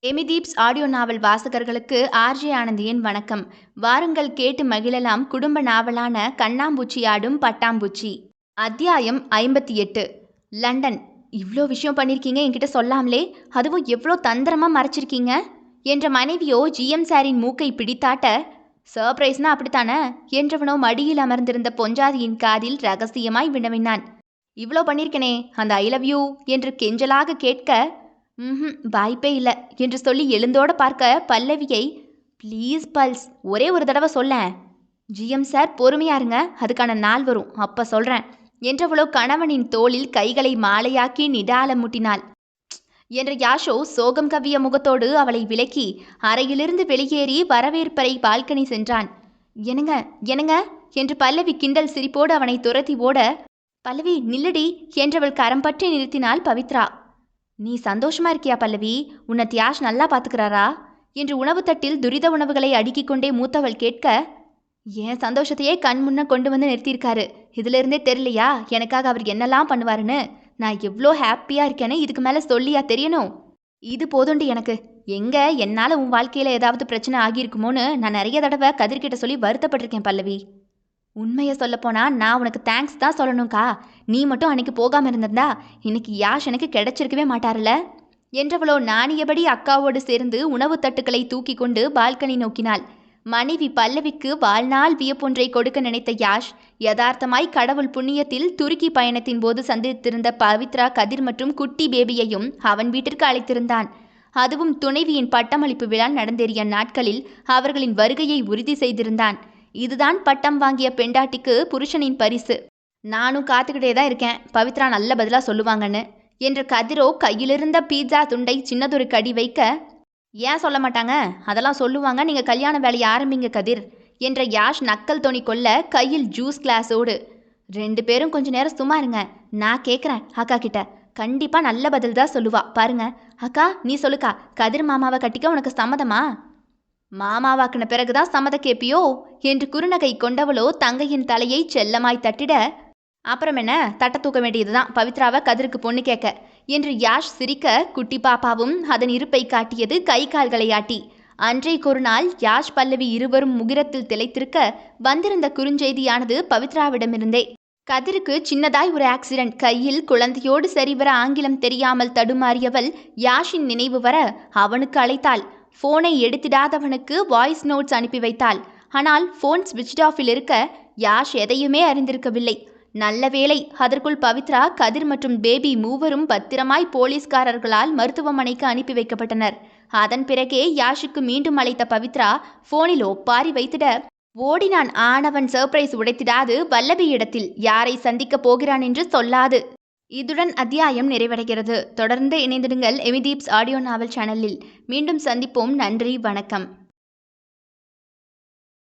எமிதீப்ஸ் audio நாவல் வாசகர்களுக்கு RJ ஆனந்தியின் வணக்கம். வாருங்கள் கேட்டு மகிழலாம் குடும்ப நாவலான கண்ணாம்பூச்சி ஆடும் பட்டாம்பூச்சி. அத்தியாயம் 58. லண்டன். இவ்ளோ விஷயம் பண்ணியிருக்கீங்க என்கிட்ட சொல்லாமலே, அதுவும் எவ்வளோ தந்திரமா மறைச்சிருக்கீங்க என்ற மனைவியோ ஜிஎம் சாரின் மூக்கை பிடித்தாட்ட, சர்ப்ரைஸ்னா அப்படித்தானே என்றவனோ மடியில் அமர்ந்திருந்த பொஞ்சாதியின் காதில் ரகசியமாய் வினவினான். இவ்ளோ பண்ணியிருக்கனே, அந்த ஐ லவ் யூ என்று கெஞ்சலாக கேட்க, வாய்ப்பே இல்லை என்று சொல்லி எழுந்தோட பார்க்க பல்லவியை, ப்ளீஸ் பல்ஸ், ஒரே ஒரு தடவை சொல்லேன். ஜிஎம் சார் பொறுமையா இருங்க, அதுக்கான நாள் வரும், அப்ப சொல்றேன் என்றவளோ கணவனின் தோளில் கைகளை மாலையாக்கி நிடால முட்டினாள். என்ற யாஷோ சோகம் கவ்விய முகத்தோடு அவளை விலக்கி அறையிலிருந்து வெளியேறி வரவேற்பறை பால்கனி சென்றான். என்னங்க என்னங்க என்று பல்லவி கிண்டல் சிரிப்போடு அவனை துரத்தி ஓட, பல்லவி நில்லடி என்றவள் கரம் பற்றி நிறுத்தினாள் பவித்ரா. நீ சந்தோஷமா இருக்கியா பல்லவி? உன்னை தியாஷ் நல்லா பார்த்துக்கிறாரா என்று உணவு தட்டில் துரித உணவுகளை அடுக்கிக் கொண்டே மூத்தவள் கேட்க, ஏன் சந்தோஷத்தையே கண் முன்ன கொண்டு வந்து நிறுத்தியிருக்காரு. இதிலிருந்தே தெரியலையா எனக்காக அவர் என்னெல்லாம் பண்ணுவாருன்னு? நான் எவ்வளோ ஹாப்பியாக இருக்கேன்னு இதுக்கு மேலே சொல்லியா தெரியணும்? இது போதுண்டு எனக்கு. எங்க என்னால் உன் வாழ்க்கையில் ஏதாவது பிரச்சனை ஆகியிருக்குமோன்னு நான் நிறைய தடவை கதிர்கிட்ட சொல்லி வருத்தப்பட்டிருக்கேன் பல்லவி. உண்மையை சொல்லப்போனா நான் உனக்கு தேங்க்ஸ் தான் சொல்லணும்க்கா. நீ மட்டும் அன்னைக்கு போகாமல் இருந்திருந்தா இன்னைக்கு யாஷ் எனக்கு கிடைச்சிருக்கவே மாட்டார்ல என்றவளோ நாணியபடி அக்காவோடு சேர்ந்து உணவு தட்டுக்களை தூக்கி கொண்டு பால்கனி நோக்கினாள். மனைவி பல்லவிக்கு வாழ்நாள் வியப்பொன்றை கொடுக்க நினைத்த யாஷ் யதார்த்தமாய் கடவுள் புண்ணியத்தில் துருக்கி பயணத்தின் போது சந்தித்திருந்த பவித்ரா, கதிர் மற்றும் குட்டி பேபியையும் அவன் வீட்டிற்கு அழைத்திருந்தான். அதுவும் துணைவியின் பட்டமளிப்பு விழா நடந்தேறிய நாட்களில் அவர்களின் வருகையை உறுதி செய்திருந்தான். இதுதான் பட்டம் வாங்கிய பெண்டாட்டிக்கு புருஷனின் பரிசு. நானும் காத்துக்கிட்டே தான் இருக்கேன், பவித்ரா நல்ல பதிலாக சொல்லுவாங்கன்னு என்ற கதிரோ கையிலிருந்த பீட்சா துண்டை சின்னதொரு கடி வைக்க, ஏன் சொல்ல மாட்டாங்க, அதெல்லாம் சொல்லுவாங்க, நீங்கள் கல்யாண வேலையை ஆரம்பிங்க கதிர் என்ற யாஷ் நக்கல் தொனி கொள்ள கையில் ஜூஸ் கிளாஸோடு, 2 பேரும் கொஞ்ச நேரம் சும்மா இருங்க, நான் கேட்குறேன் அக்கா கிட்ட, கண்டிப்பாக நல்ல பதில் தான் சொல்லுவா பாருங்க. அக்கா நீ சொல்லுக்கா, கதிர் மாமாவை கட்டிக்க உனக்கு சம்மதமா? மாமாவாக்குன பிறகுதான் சம்மதம் கேப்பியோ என்று குறுநகை கொண்டவளோ தங்கையின் தலையை செல்லமாய் தட்டிட, அப்புறம் என்ன, தட்ட தூக்க வேண்டியதுதான் பவித்ராவை கதிருக்கு பொண்ணு கேட்க என்று யாஷ் சிரிக்க, குட்டி பாப்பாவும் அதன் இருப்பை காட்டியது கை கால்களை ஆட்டி. அன்றைக்கொரு நாள் யாஷ் பல்லவி இருவரும் முகிரத்தில் திளைத்திருக்க வந்திருந்த குறுஞ்செய்தியானது பவித்ராவிடமிருந்தே. கதிருக்கு சின்னதாய் ஒரு ஆக்சிடென்ட். கையில் குழந்தையோடு சரிவர ஆங்கிலம் தெரியாமல் தடுமாறியவள் யாஷின் நினைவு வர அவனுக்கு அழைத்தாள். ஃபோனை எடுத்திடாதவனுக்கு வாய்ஸ் நோட்ஸ் அனுப்பி வைத்தாள். ஆனால் ஃபோன் ஸ்விட்ச் ஆஃபில் இருக்க யாஷ் எதையுமே அறிந்திருக்கவில்லை. நல்ல வேளை, அதற்குள் பவித்ரா, கதிர் மற்றும் பேபி மூவரும் பத்திரமாய் போலீஸ்காரர்களால் மருத்துவமனைக்கு அனுப்பி வைக்கப்பட்டனர். அதன் பிறகே யாஷுக்கு மீண்டும் அழைத்த பவித்ரா ஃபோனில் ஒப்பாரி வைத்திட ஓடினான். ஆனவன் சர்ப்ரைஸ் உடைத்திடாது வல்லபி இடத்தில் யாரை சந்திக்கப் போகிறான் என்று சொல்லாது. இதுடன் அத்தியாயம் நிறைவடைகிறது. தொடர்ந்து இணைந்திடுங்கள் எமிதீப்ஸ் ஆடியோ நாவல் சேனலில். மீண்டும் சந்திப்போம். நன்றி, வணக்கம்.